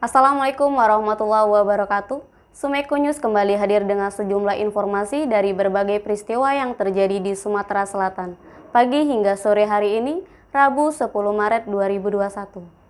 Assalamualaikum warahmatullahi wabarakatuh. Sumeku News kembali hadir dengan sejumlah informasi dari berbagai peristiwa yang terjadi di Sumatera Selatan. Pagi hingga sore hari ini, Rabu 10 Maret 2021.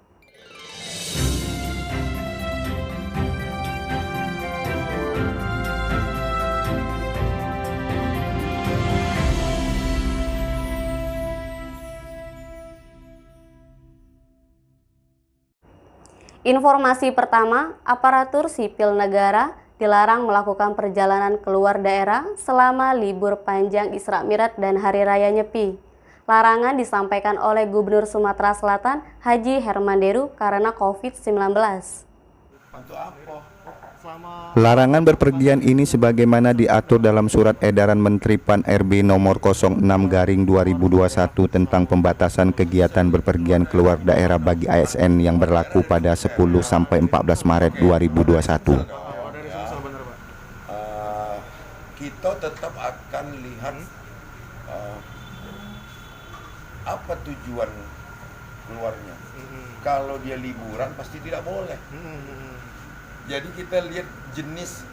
Informasi pertama, aparatur sipil negara dilarang melakukan perjalanan keluar daerah selama libur panjang Isra Mi'raj dan Hari Raya Nyepi. Larangan disampaikan oleh Gubernur Sumatera Selatan Haji Herman Deru karena COVID-19. Larangan berpergian ini sebagaimana diatur dalam Surat Edaran Menteri Pan-RB nomor 06/2021 tentang pembatasan kegiatan berpergian keluar daerah bagi ASN yang berlaku pada 10 sampai 14 Maret 2021. Kita tetap akan lihat apa tujuan keluarnya. Kalau dia liburan pasti tidak boleh. Jadi kita lihat jenis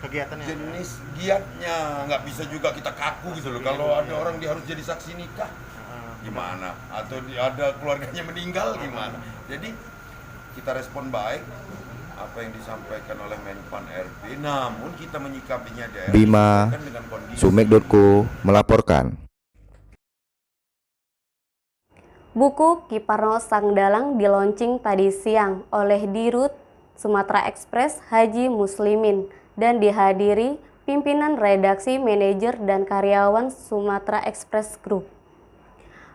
kegiatannya, jenis giatnya, nggak bisa juga kita kaku gitu loh. Kalau ada orang dia harus jadi saksi nikah, gimana? Atau ada keluarganya meninggal, gimana? Jadi kita respon baik apa yang disampaikan oleh Menpan RB, namun kita menyikapinya Bima dengan kondisi. Sumek.co melaporkan. Buku Ki Parno Sang Dalang dilaunching tadi siang oleh Dirut Sumatera Express Haji Muslimin dan dihadiri pimpinan redaksi, manajer, dan karyawan Sumatera Express Group.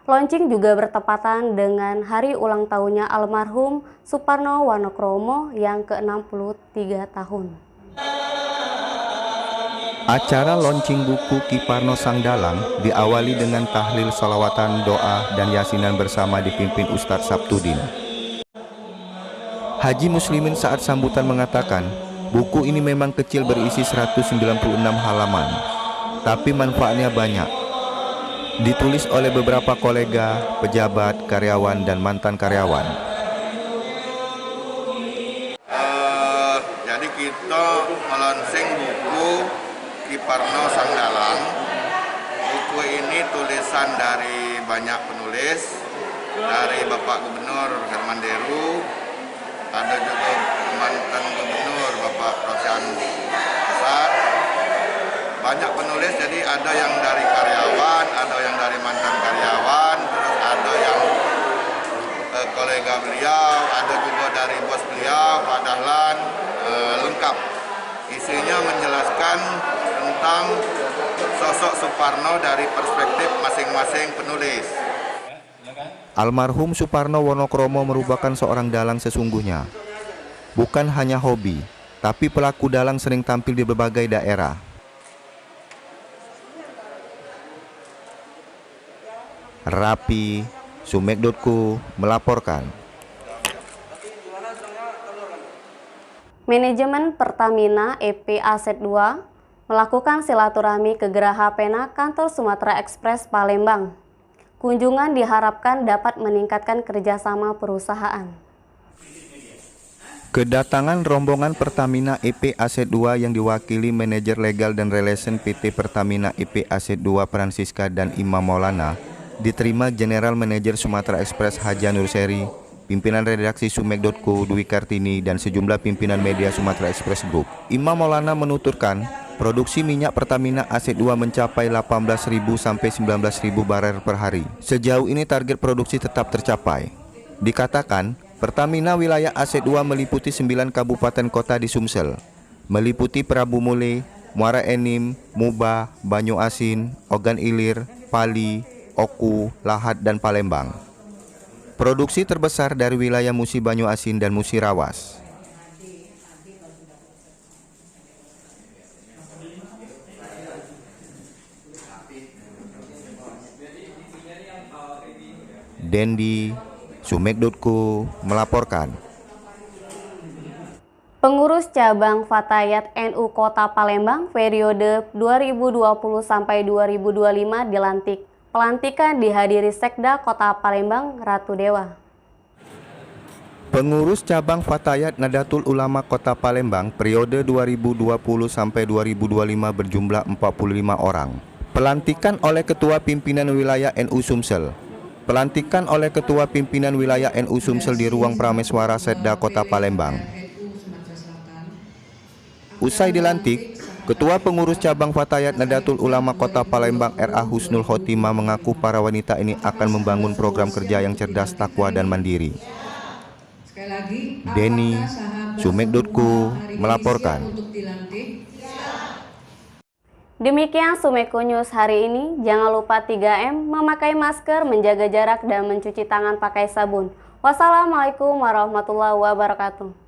Launching juga bertepatan dengan hari ulang tahunnya almarhum Suparno Wonokromo yang ke-63 tahun. Acara launching buku Ki Parno Sang Dalang diawali dengan tahlil salawatan, doa, dan yasinan bersama dipimpin Ustadz Sabtudin. Haji Muslimin saat sambutan mengatakan, buku ini memang kecil berisi 196 halaman, tapi manfaatnya banyak. Ditulis oleh beberapa kolega, pejabat, karyawan, dan mantan karyawan. Jadi kita melaunching buku Ki Parno Sang Dalang. Buku ini tulisan dari banyak penulis, dari Bapak Gubernur Herman Deru, ada juga mantan gubernur Bapak Rosyan Besar, banyak penulis. Jadi ada yang dari karyawan, ada yang dari mantan karyawan, terus ada yang kolega beliau, ada juga dari bos beliau, Pak Dahlan, lengkap. Isinya menjelaskan tentang sosok Suparno dari perspektif masing-masing penulis. Almarhum Suparno Wonokromo merupakan seorang dalang sesungguhnya. Bukan hanya hobi, tapi pelaku dalang sering tampil di berbagai daerah. Rapi, Sumek.co melaporkan. Manajemen Pertamina EP Aset 2 melakukan silaturahmi ke Geraha Pena Kantor Sumatera Express Palembang. Kunjungan diharapkan dapat meningkatkan kerjasama perusahaan. Kedatangan rombongan Pertamina EP Aset 2 yang diwakili Manajer Legal dan Relation PT Pertamina EP Aset 2 Francisca dan Imam Maulana diterima General Manager Sumatera Express Haja Nur Seri, pimpinan redaksi Sumek.co Dwi Kartini, dan sejumlah pimpinan media Sumatera Express Group. Imam Maulana menuturkan, produksi minyak Pertamina Aset 2 mencapai 18.000 sampai 19.000 barel per hari. Sejauh ini target produksi tetap tercapai. Dikatakan, Pertamina wilayah Aset 2 meliputi 9 kabupaten kota di Sumsel, meliputi Prabu Mule, Muara Enim, Muba, Banyu Asin, Ogan Ilir, Pali, Oku, Lahat, dan Palembang. Produksi terbesar dari wilayah Musi Banyu Asin dan Musi Rawas. Dendi, Sumek.co melaporkan. Pengurus cabang Fatayat NU Kota Palembang periode 2020 sampai 2025 dilantik. Pelantikan dihadiri Sekda Kota Palembang Ratu Dewa. Pengurus cabang Fatayat Nadatul Ulama Kota Palembang periode 2020 sampai 2025 berjumlah 45 orang. Pelantikan oleh Ketua Pimpinan Wilayah NU Sumsel. Pelantikan oleh Ketua Pimpinan Wilayah NU Sumsel di Ruang Prameswara Setda Kota Palembang. Usai dilantik, Ketua Pengurus Cabang Fatayat Nadatul Ulama Kota Palembang RA Husnul Khotimah mengaku para wanita ini akan membangun program kerja yang cerdas, takwa, dan mandiri. Denny Sumed.co melaporkan. Demikian Sumeku News hari ini. Jangan lupa 3M, memakai masker, menjaga jarak, dan mencuci tangan pakai sabun. Wassalamualaikum warahmatullahi wabarakatuh.